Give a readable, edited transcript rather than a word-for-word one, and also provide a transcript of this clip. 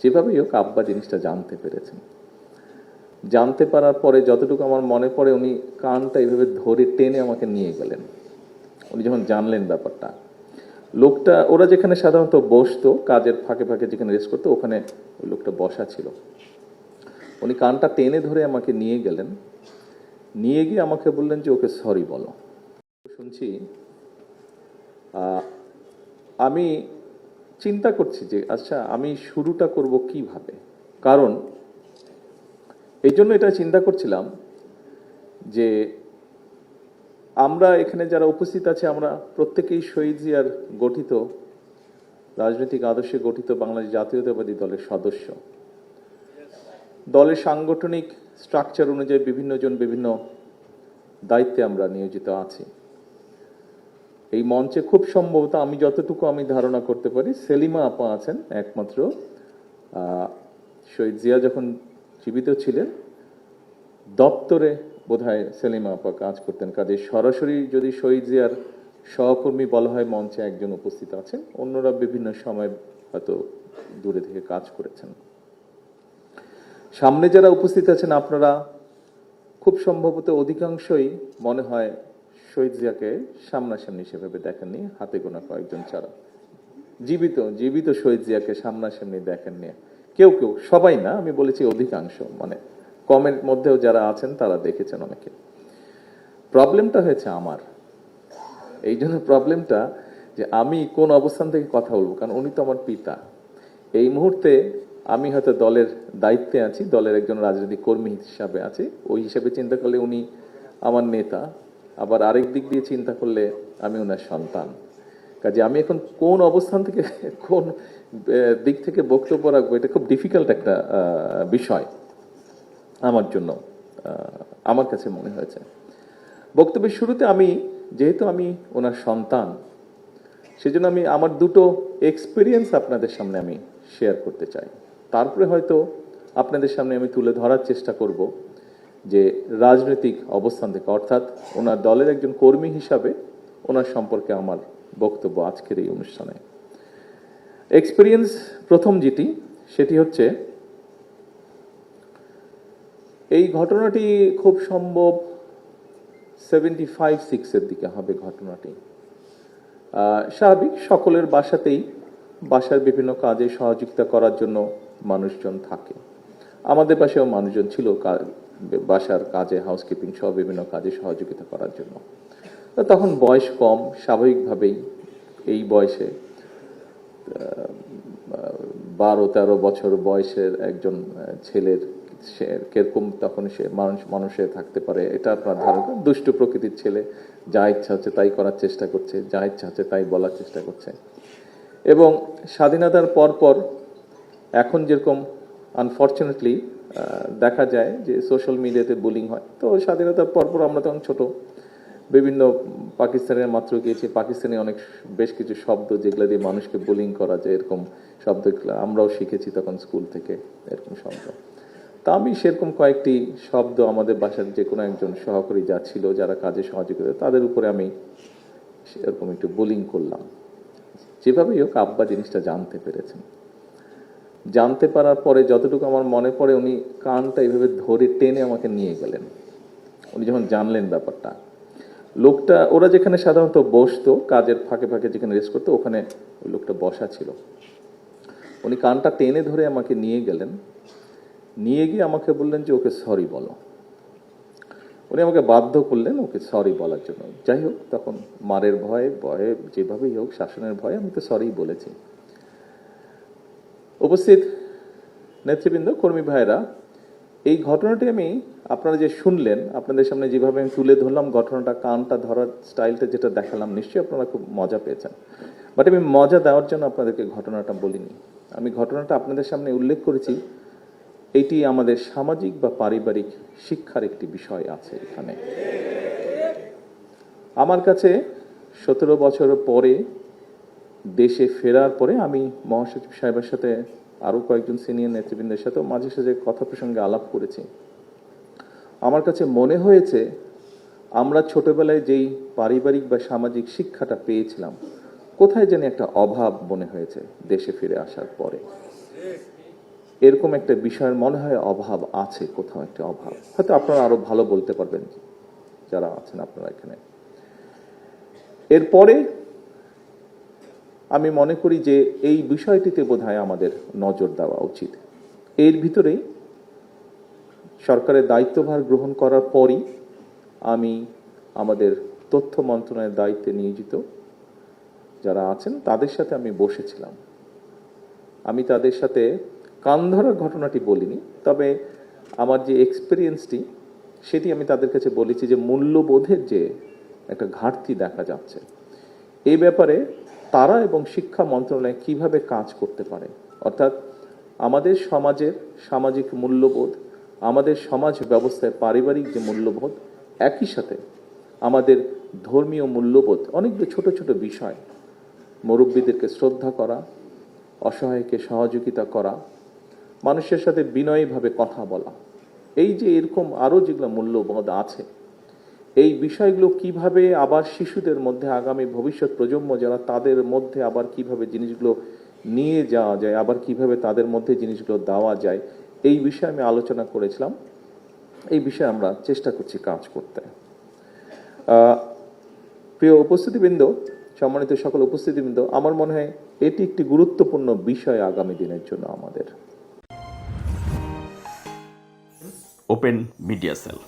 যেভাবেই হোক আব্বা জিনিসটা জানতে পেরেছেন। জানতে পারার পরে যতটুকু আমার মনে পড়ে, উনি কানটা এইভাবে ধরে টেনে আমাকে নিয়ে গেলেন। উনি যখন জানলেন ব্যাপারটা, লোকটা ওরা যেখানে সাধারণত বসতো কাজের ফাঁকে ফাঁকে যেখানে রেস্ট করতো, ওখানে ওই লোকটা বসা ছিল। উনি কানটা টেনে ধরে আমাকে নিয়ে গেলেন, নিয়ে গিয়ে আমাকে বললেন যে ওকে সরি বলো। শুনছি, আমি চিন্তা করছি যে আচ্ছা আমি শুরুটা করব কিভাবে। কারণ এই জন্য এটা চিন্তা করছিলাম যে আমরা এখানে যারা উপস্থিত আছে, আমরা প্রত্যেকেই শহীদ জিয়ার গঠিত রাজনৈতিক আদর্শে গঠিত বাংলাদেশ জাতীয়তাবাদী দলের সদস্য। দলের সাংগঠনিক স্ট্রাকচার অনুযায়ী বিভিন্ন জন বিভিন্ন দায়িত্বে আমরা নিয়োজিত আছি। এই মঞ্চে খুব সম্ভবত আমি যতটুকু ধারণা করতে পারি, সেলিমা আপা আছেন একমাত্র। শহীদ জিয়া যখন জীবিত ছিলেন দপ্তরে বোধহয় সেলিমা আপা কাজ করতেন। কাজে সরাসরি যদি শহীদ জিয়ার সহকর্মী বলা হয়, মঞ্চে একজন উপস্থিত আছেন, অন্যরা বিভিন্ন সময় হয়তো দূরে থেকে কাজ করেছেন। সামনে যারা উপস্থিত আছেন আপনারা খুব সম্ভবত অধিকাংশই মনে হয় শহীদ জিয়াকে সামনাসামনি সেভাবে দেখেননি, হাতে গোনা কয়েকজন ছাড়া। জীবিত শহীদ জিয়াকে সামনাসামনি দেখেননি কেউ কেউ, সবাই না, আমি বলেছি অধিকাংশ, মানে কমেন্ট মধ্যেও যারা আছেন তারা দেখেছেন অনেকে। প্রবলেমটা হয়েছে আমার, এই জন্য প্রবলেমটা যে আমি কোন অবস্থান থেকে কথা বলবো, কারণ উনি তো আমার পিতা। এই মুহূর্তে আমি হয়তো দলের দায়িত্বে আছি, দলের একজন রাজনৈতিক কর্মী হিসাবে আছি, ওই হিসাবে চিন্তা করলে উনি আমার নেতা, আবার আরেক দিক দিয়ে চিন্তা করলে আমি ওনার সন্তান। কাজে আমি এখন কোন অবস্থান থেকে কোন দিক থেকে বক্তব্য রাখবো, এটা খুব ডিফিকাল্ট একটা বিষয় আমার জন্য, আমার কাছে মনে হয়েছে। বক্তব্যের শুরুতে যেহেতু আমি ওনার সন্তান, সেজন্য আমি আমার দুটো এক্সপিরিয়েন্স আপনাদের সামনে আমি শেয়ার করতে চাই। তারপরে হয়তো আপনাদের সামনে আমি তুলে ধরার চেষ্টা করব যে রাজনৈতিক অবস্থান থেকে, অর্থাৎ ওনার দলের একজন কর্মী হিসাবে ওনার সম্পর্কে আমার বক্তব্য আজকের এই অনুষ্ঠানে। এক্সপিরিয়েন্স প্রথম যেটি, সেটি হচ্ছে এই ঘটনাটি খুব সম্ভব 75-6 দিকে হবে ঘটনাটি। স্বাভাবিক, সকলের বাসার বিভিন্ন কাজে সহযোগিতা করার জন্য মানুষজন থাকে। আমাদের পাশেও মানুষজন ছিল বাসার কাজে, হাউসকিপিং সহ বিভিন্ন কাজে সহযোগিতা করার জন্য। তখন বয়স কম, স্বাভাবিকভাবেই এই বয়সে 12-13 বছর বয়সের একজন ছেলের সে কিরকম তখন সে মানুষে থাকতে পারে, এটা আপনার ধারণা। দুষ্ট প্রকৃতির ছেলে, যা ইচ্ছা হচ্ছে তাই করার চেষ্টা করছে, যা ইচ্ছা হচ্ছে তাই বলার চেষ্টা করছে। এবং স্বাধীনতার পর এখন যেরকম আনফর্চুনেটলি দেখা যায় যে সোশ্যাল মিডিয়াতে বুলিং হয়, তো স্বাধীনতার পর আমরা তখন ছোট, বিভিন্ন পাকিস্তানের মাত্র গিয়েছি, পাকিস্তানি বেশ কিছু শব্দ যেগুলো দিয়ে মানুষকে বুলিং করা যায়, এরকম শব্দ আমরাও শিখেছি তখন স্কুল থেকে, এরকম শব্দ। তা আমি সেরকম কয়েকটি শব্দ আমাদের বাসার যে কোনো একজন সহকারী যা ছিল, যারা কাজে সহযোগিতা, তাদের উপরে আমি এরকম একটু বুলিং করলাম। যেভাবেই হোক আব্বা জিনিসটা জানতে পেরেছেন। জানতে পারার পরে যতটুকু আমার মনে পড়ে, উনি কানটা এইভাবে ধরে টেনে আমাকে নিয়ে গেলেন। উনি যখন জানলেন ব্যাপারটা, লোকটা ওরা যেখানে সাধারণত বসতো কাজের ফাঁকে ফাঁকে যেখানে রেস্ট করতো, ওখানে ওই লোকটা বসা ছিল। উনি কানটা টেনে ধরে আমাকে নিয়ে গেলেন, নিয়ে গিয়ে আমাকে বললেন যে ওকে সরি বলো। উনি আমাকে বাধ্য করলেন ওকে সরি বলার জন্য। যাই হোক, তখন মারের ভয়ে যেভাবেই হোক, শাসনের ভয়ে আমি তো সরি বলেছি। উপস্থিত নেতৃবৃন্দ, কর্মী ভাইরা, এই ঘটনাটি আপনারা যে শুনলেন, আপনাদের সামনে যেভাবে আমি তুলে ধরলাম ঘটনাটা, কানটা ধরার স্টাইলটা যেটা দেখালাম, নিশ্চয়ই আপনারা খুব মজা পেয়েছেন। বাট আমি মজা দেওয়ার জন্য আপনাদেরকে ঘটনাটা বলিনি। আমি ঘটনাটা আপনাদের সামনে উল্লেখ করেছি, এটি আমাদের সামাজিক বা পারিবারিক শিক্ষার একটি বিষয় আছে এখানে। আমার কাছে 17 বছর পরে দেশে ফেরার পরে আমি মহাসচিব সাহেবের সাথে, আরো কয়েকজন সিনিয়র নেতৃবৃন্দের সাথেও মাঝে সাঝে কথা প্রসঙ্গে আলাপ করেছি। আমার কাছে মনে হয়েছে আমরা ছোটবেলায় যেই পারিবারিক বা সামাজিক শিক্ষাটা পেয়েছিলাম, কোথায় যেন একটা অভাব মনে হয়েছে দেশে ফিরে আসার পরে। এরকম একটা বিষয়ের মনে হয় অভাব আছে, কোথাও একটা অভাব। হয়তো আপনারা আরো ভালো বলতে পারবেন যারা আছেন আপনারা এখানে। এরপরে আমি মনে করি যে এই বিষয়টিতে বোধহয় আমাদের নজর দেওয়া উচিত। এর ভিতরেই সরকারের দায়িত্বভার গ্রহণ করার পরই আমি আমাদের তথ্য মন্ত্রণালয়ের দায়িত্বে নিয়োজিত যারা আছেন তাদের সাথে আমি বসেছিলাম। আমি তাদের সাথে কান ধরার ঘটনাটি বলিনি, তবে আমার যে এক্সপিরিয়েন্সটি সেটি আমি তাদের কাছে বলেছি যে মূল্যবোধের যে একটা ঘাটতি দেখা যাচ্ছে, এই ব্যাপারে তারা এবং শিক্ষা মন্ত্রণালয় কিভাবে কাজ করতে পারে। অর্থাৎ আমাদের সমাজের সামাজিক মূল্যবোধ, আমাদের সমাজ ব্যবস্থায় পারিবারিক যে মূল্যবোধ, একই সাথে আমাদের ধর্মীয় মূল্যবোধ, অনেকগুলো ছোট ছোট বিষয়, মুরব্বীদেরকে শ্রদ্ধা করা, অসহায়কে সহযোগিতা করা, মানুষের সাথে বিনয়ীভাবে কথা বলা, এই যে এরকম আরও যেগুলো মূল্যবোধ আছে, এই বিষয়গুলো কিভাবে আবার শিশুদের মধ্যে, আগামী ভবিষ্যৎ প্রজন্ম যারা, তাদের মধ্যে আবার কিভাবে জিনিসগুলো নিয়ে যাওয়া যায়, আবার কিভাবে তাদের মধ্যে জিনিসগুলো দেওয়া যায়, এই বিষয়ে আমি আলোচনা করেছিলাম। এই বিষয়ে আমরা চেষ্টা করছি কাজ করতে। প্রিয় উপস্থিতিবৃন্দ, সম্মানিত সকল উপস্থিতিবৃন্দ, আমার মনে হয় এটি একটি গুরুত্বপূর্ণ বিষয় আগামী দিনের জন্য আমাদের। Open media cell.